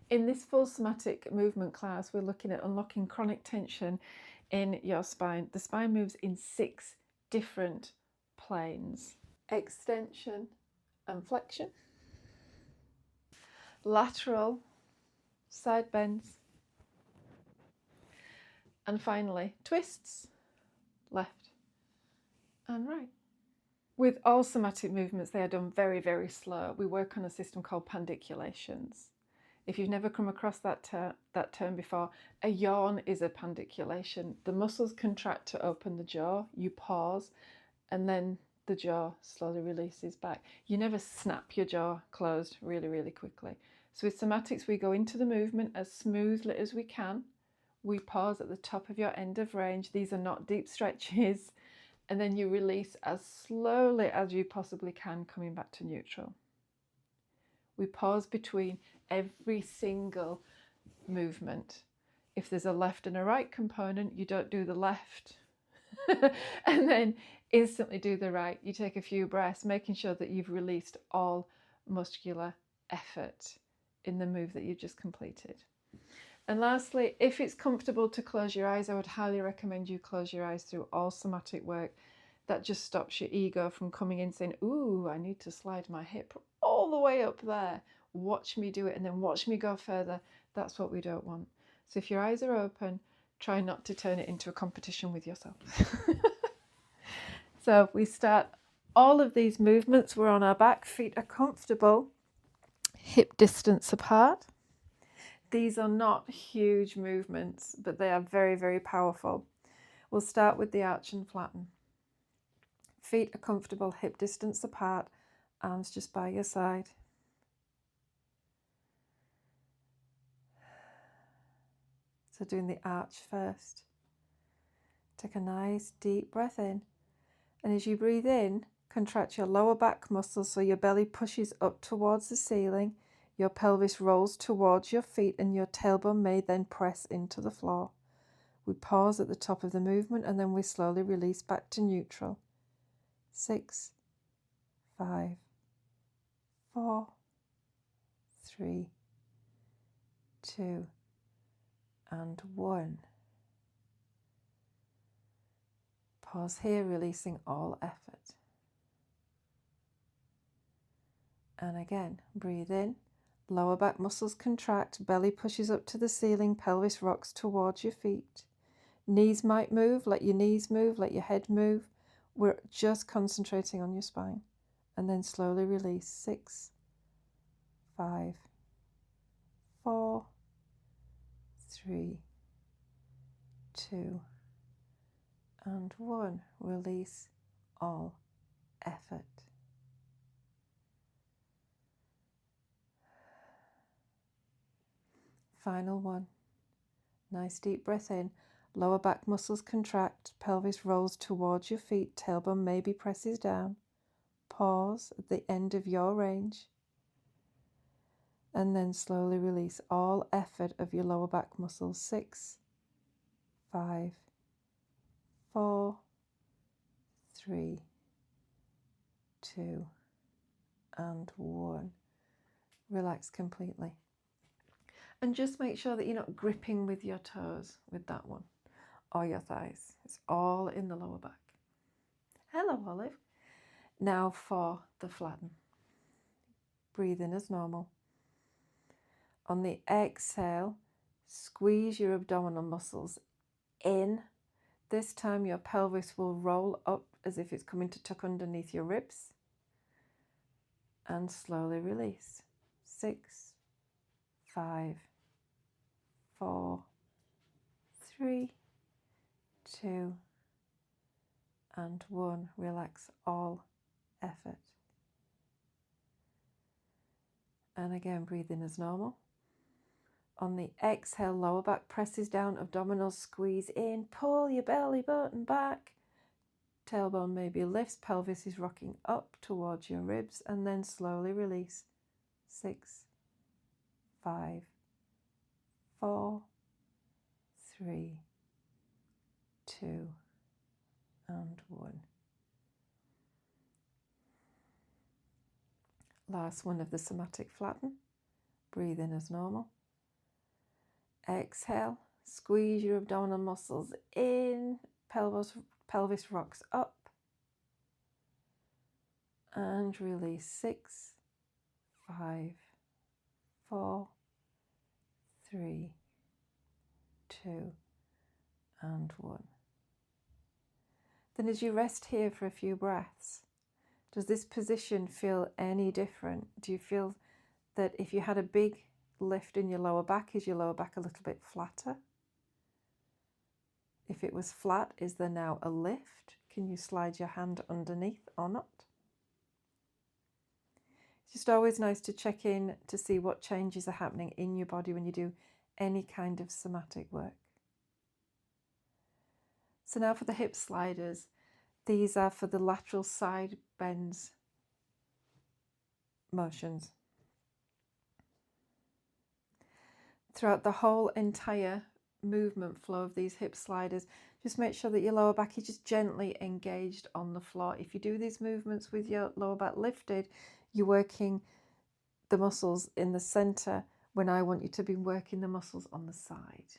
In this full somatic movement class, we're looking at unlocking chronic tension in your spine. The spine moves in 6 different planes: extension and flexion, lateral, side bends, and finally twists, left and right. With all somatic movements, they are done very, very slow. We work on a system called pandiculations. If you've never come across that term before, a yawn is a pandiculation. The muscles contract to open the jaw, you pause, and then the jaw slowly releases back. You never snap your jaw closed really, really quickly. So with somatics, we go into the movement as smoothly as we can. We pause at the top of your end of range. These are not deep stretches. And then you release as slowly as you possibly can, coming back to neutral. We pause between every single movement. If there's a left and a right component, you don't do the left and then instantly do the right. You take a few breaths, making sure that you've released all muscular effort in the move that you've just completed. And lastly, if it's comfortable to close your eyes, I would highly recommend you close your eyes through all somatic work. That just stops your ego from coming in saying, ooh, I need to slide my hip all the way up there. Watch me do it and then watch me go further. That's what we don't want. So if your eyes are open, try not to turn it into a competition with yourself. So we start all of these movements. We're on our back, feet are comfortable, hip distance apart. These are not huge movements, but they are very, very powerful. We'll start with the arch and flatten. Feet are comfortable, hip distance apart, arms just by your side. So doing the arch first. Take a nice deep breath in. And as you breathe in, contract your lower back muscles so your belly pushes up towards the ceiling. Your pelvis rolls towards your feet and your tailbone may then press into the floor. We pause at the top of the movement and then we slowly release back to neutral. 6, 5, 4, 3, 2, and 1. Pause here, releasing all effort. And again, breathe in. Lower back muscles contract, belly pushes up to the ceiling, pelvis rocks towards your feet. Knees might move, let your knees move, let your head move. We're just concentrating on your spine. And then slowly release. 6, 5, 4, 3, 2, and 1. Release all effort. Final one. Nice deep breath in. Lower back muscles contract, pelvis rolls towards your feet, tailbone maybe presses down. Pause at the end of your range. And then slowly release all effort of your lower back muscles. 6, 5, 4, 3, 2, and 1. Relax completely. And just make sure that you're not gripping with your toes with that one or your thighs. It's all in the lower back. Hello, Olive. Now for the flatten. Breathe in as normal. On the exhale, squeeze your abdominal muscles in. This time your pelvis will roll up as if it's coming to tuck underneath your ribs. And slowly release. 6, 5, 4, 3, 2, and 1. Relax all effort. And again, breathe in as normal. On the exhale, lower back presses down, abdominals squeeze in, pull your belly button back. Tailbone maybe lifts, pelvis is rocking up towards your ribs, and then slowly release. 6, 5, 4, 3, 2, and 1. Last one of the somatic flatten. Breathe in as normal. Exhale, squeeze your abdominal muscles in, pelvis rocks up, and release. 6, 5, 4, 3, 2, and 1. Then as you rest here for a few breaths, does this position feel any different? Do you feel that if you had a big lift in your lower back, is your lower back a little bit flatter? If it was flat, is there now a lift? Can you slide your hand underneath or not? It's just always nice to check in to see what changes are happening in your body when you do any kind of somatic work. So now for the hip sliders, these are for the lateral side bends motions. Throughout the whole entire movement flow of these hip sliders, just make sure that your lower back is just gently engaged on the floor. If you do these movements with your lower back lifted, you're working the muscles in the center, when I want you to be working the muscles on the side.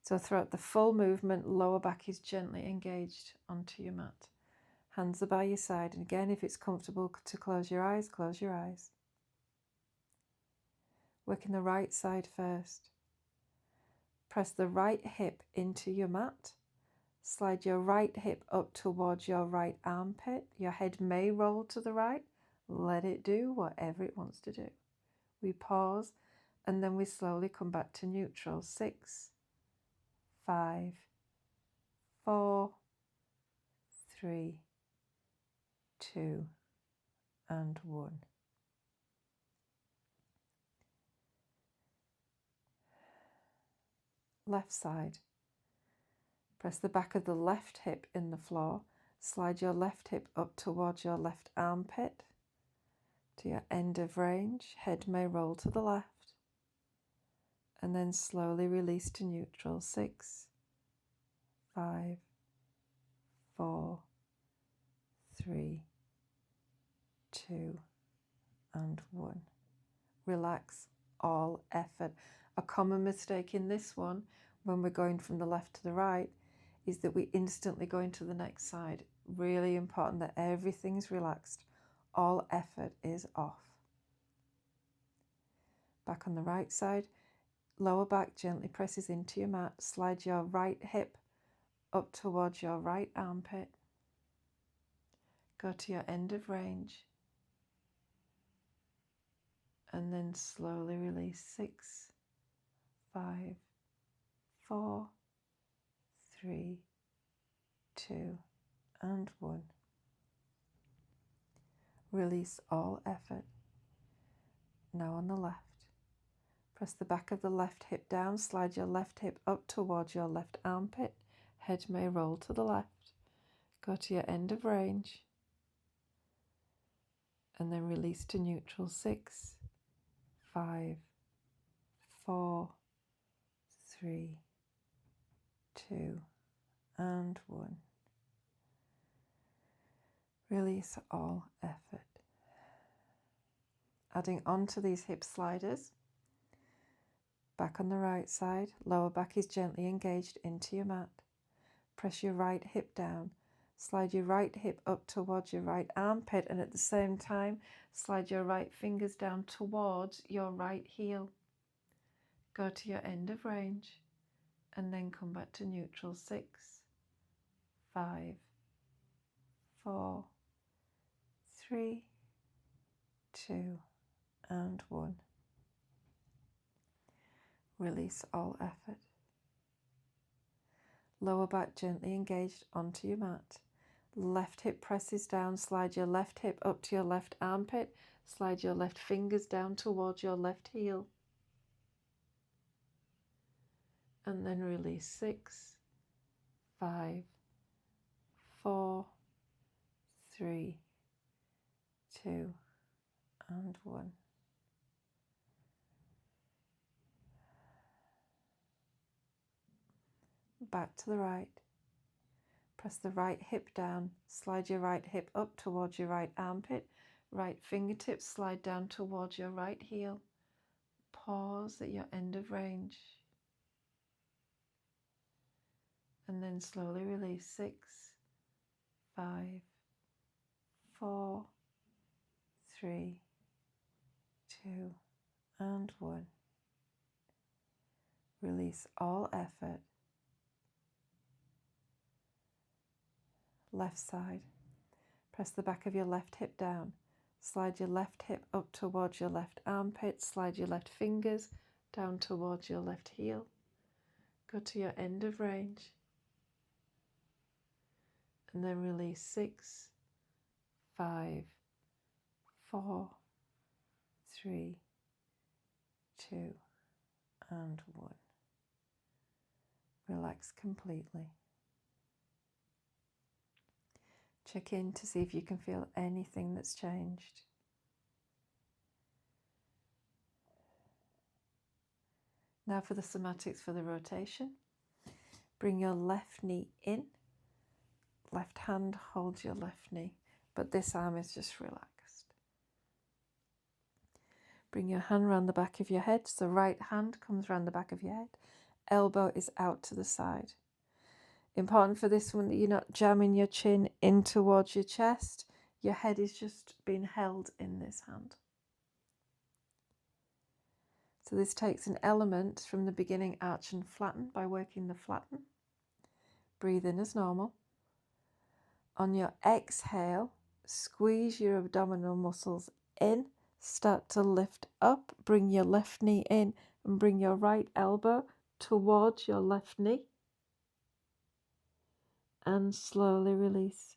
So throughout the full movement, lower back is gently engaged onto your mat. Hands are by your side, and again, if it's comfortable to close your eyes, close your eyes. Working the right side first. Press the right hip into your mat. Slide your right hip up towards your right armpit. Your head may roll to the right. Let it do whatever it wants to do. We pause, and then we slowly come back to neutral. 6, 5, 4, 3, 2, and 1. Left side. Press the back of the left hip in the floor. Slide your left hip up towards your left armpit to your end of range. Head may roll to the left. And then slowly release to neutral. 6, 5, 4, 3, 2, and 1. Relax all effort. A common mistake in this one, when we're going from the left to the right, is that we instantly go into the next side. Really important that everything's relaxed. All effort is off. Back on the right side, lower back gently presses into your mat. Slide your right hip up towards your right armpit. Go to your end of range. And then slowly release. 6, 5, 4, 3, 2, and 1. Release all effort. Now on the left. Press the back of the left hip down. Slide your left hip up towards your left armpit. Head may roll to the left. Go to your end of range. And then release to neutral. 6, 5, 4, 3, 2, and 1. Release all effort. Adding on to these hip sliders. Back on the right side, lower back is gently engaged into your mat. Press your right hip down. Slide your right hip up towards your right armpit, and at the same time, slide your right fingers down towards your right heel. Go to your end of range, and then come back to neutral. 6, 5, 4, 3, 2, and 1. Release all effort. Lower back gently engaged onto your mat. Left hip presses down. Slide your left hip up to your left armpit. Slide your left fingers down towards your left heel. And then release. 6, 5, 4, 3, 2, and 1. Back to the right. Press the right hip down. Slide your right hip up towards your right armpit. Right fingertips slide down towards your right heel. pause at your end of range. And then slowly release. 6, 5, 4, 3, 2, and 1. Release all effort. Left side. Press the back of your left hip down. Slide your left hip up towards your left armpit. Slide your left fingers down towards your left heel. Go to your end of range. And then release. 6, 5, 4, 3, 2, and 1. Relax completely. Check in to see if you can feel anything that's changed. Now for the somatics for the rotation. Bring your left knee in. Left hand holds your left knee, but this arm is just relaxed. Bring your hand around the back of your head. So right hand comes around the back of your head. Elbow is out to the side. Important for this one that you're not jamming your chin in towards your chest. Your head is just being held in this hand. So this takes an element from the beginning arch and flatten by working the flatten. Breathe in as normal. On your exhale, squeeze your abdominal muscles in. Start to lift up. Bring your left knee in and bring your right elbow towards your left knee. And slowly release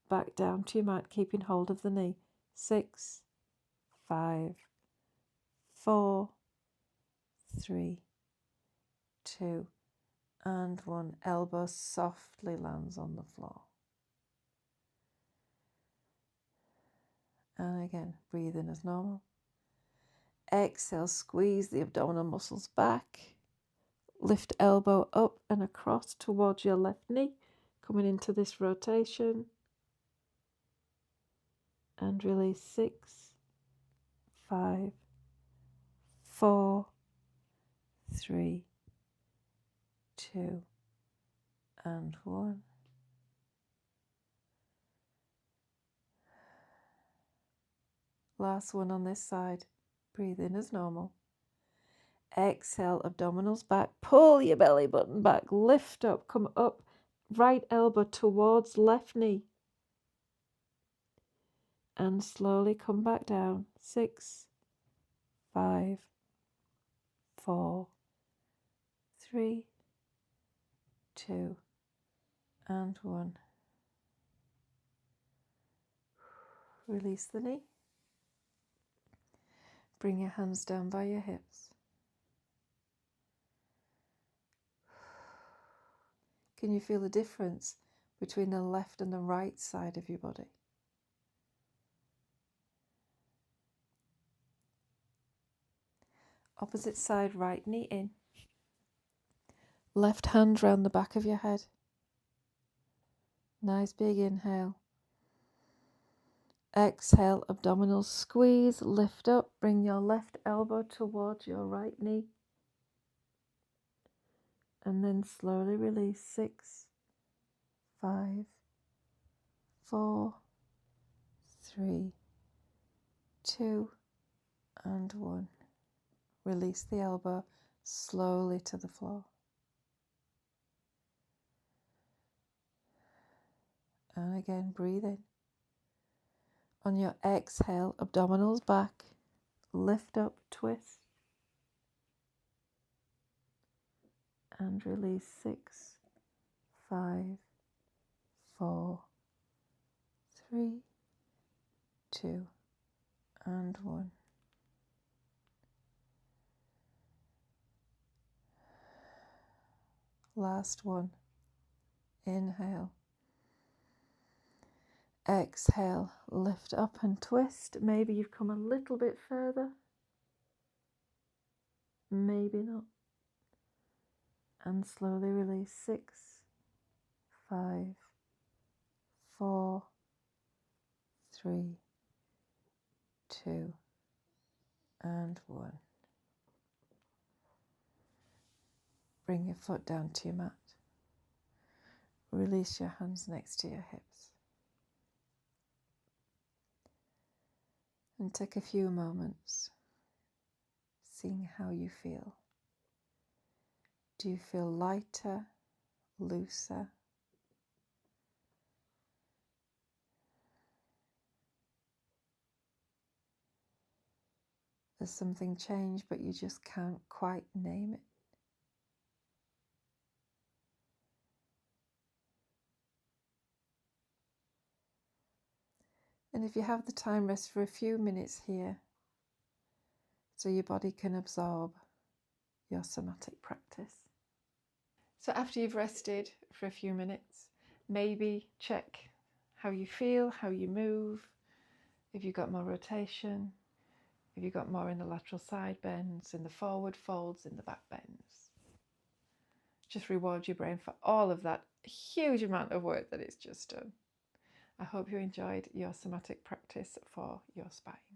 back down to your mat, keeping hold of the knee. 6, 5, 4, 3, 2, and 1. Elbow softly lands on the floor. And again, breathe in as normal. Exhale, squeeze the abdominal muscles back. Lift elbow up and across towards your left knee, coming into this rotation. And release. 6, 5, 4, 3, 2, and 1. Last one on this side. Breathe in as normal. Exhale, abdominals back. Pull your belly button back. Lift up, come up. Right elbow towards left knee. And slowly come back down. 6, 5, 4, 3, 2, and 1. Release the knee. Bring your hands down by your hips. Can you feel the difference between the left and the right side of your body? Opposite side, right knee in. Left hand round the back of your head. Nice big inhale. Exhale, abdominals squeeze, lift up, bring your left elbow towards your right knee. And then slowly release. 6, 5, 4, 3, 2, and 1. Release the elbow slowly to the floor. And again, breathe in. On your exhale, abdominals back, lift up, twist. And release. 6, 5, 4, 3, 2, and 1. Last one. Inhale. Exhale, lift up and twist. Maybe you've come a little bit further. Maybe not. And slowly release. 6, 5, 4, 3, 2, and 1. Bring your foot down to your mat. Release your hands next to your hips. And take a few moments seeing how you feel. Do you feel lighter, looser? Has something changed but you just can't quite name it? And if you have the time, rest for a few minutes here so your body can absorb your somatic practice. So after you've rested for a few minutes, maybe check how you feel, how you move, if you've got more rotation, if you've got more in the lateral side bends, in the forward folds, in the back bends. Just reward your brain for all of that huge amount of work that it's just done. I hope you enjoyed your somatic practice for your spine.